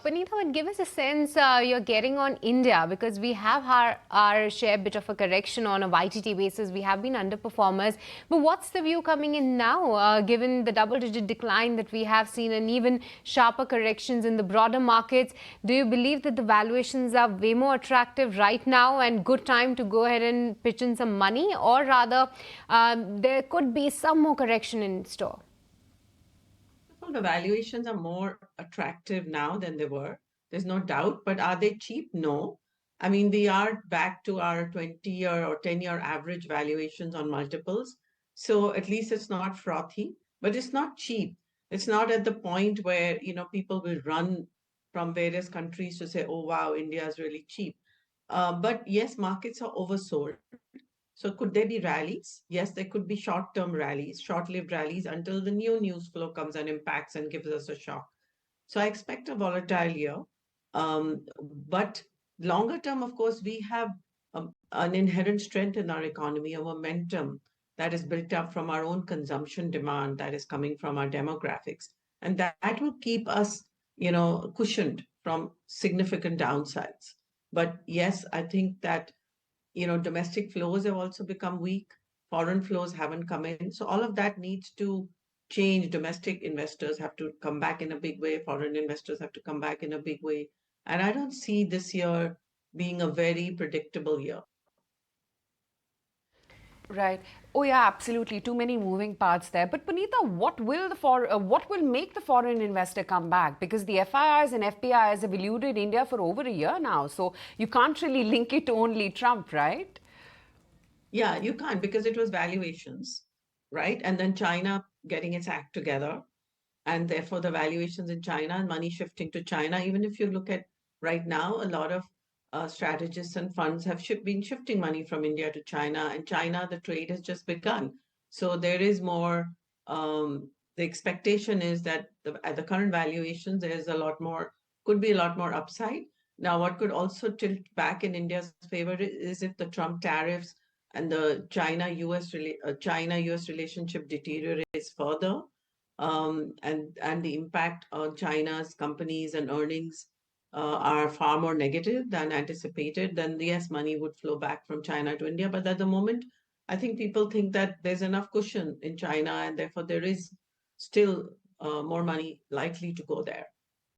Panita, but give us a sense you're getting on India, because we have our share bit of a correction on a YTT basis. We have been underperformers. But what's the view coming in now, given the double-digit decline that we have seen and even sharper corrections in the broader markets? Do you believe that the valuations are way more attractive right now and good time to go ahead and pitch in some money? Or rather, there could be some more correction in store? Well, the valuations are more attractive now than they were. There's no doubt. But are they cheap? No. I mean, we are back to our 20-year or 10-year average valuations on multiples. So at least it's not frothy, but it's not cheap. It's not at the point where, people will run from various countries to say, oh, wow, India is really cheap. But yes, markets are oversold. So could there be rallies? Yes, there could be short-term rallies, short-lived rallies until the new news flow comes and impacts and gives us a shock. So I expect a volatile year. But longer term, of course, we have an inherent strength in our economy, a momentum that is built up from our own consumption demand that is coming from our demographics. And that will keep us, cushioned from significant downsides. But yes, I think that domestic flows have also become weak. Foreign flows haven't come in. So all of that needs to change. Domestic investors have to come back in a big way. Foreign investors have to come back in a big way. And I don't see this year being a very predictable year. Right. Oh yeah, absolutely. Too many moving parts there. But Punita, what will make the foreign investor come back? Because the FIRs and FPIs have eluded India for over a year now, so you can't really link it to only Trump, right? Yeah, you can't because it was valuations, right? And then China getting its act together. And therefore, the valuations in China and money shifting to China. Even if you look at right now, a lot of strategists and funds have been shifting money from India to China. And China, the trade has just begun. So there is more. The expectation is that at the current valuations, there's a lot more, could be a lot more upside. Now, what could also tilt back in India's favor is if the Trump tariffs and the China-US relationship deteriorates further, and the impact on China's companies and earnings are far more negative than anticipated, then yes, money would flow back from China to India. But at the moment, I think people think that there's enough cushion in China, and therefore there is still more money likely to go there.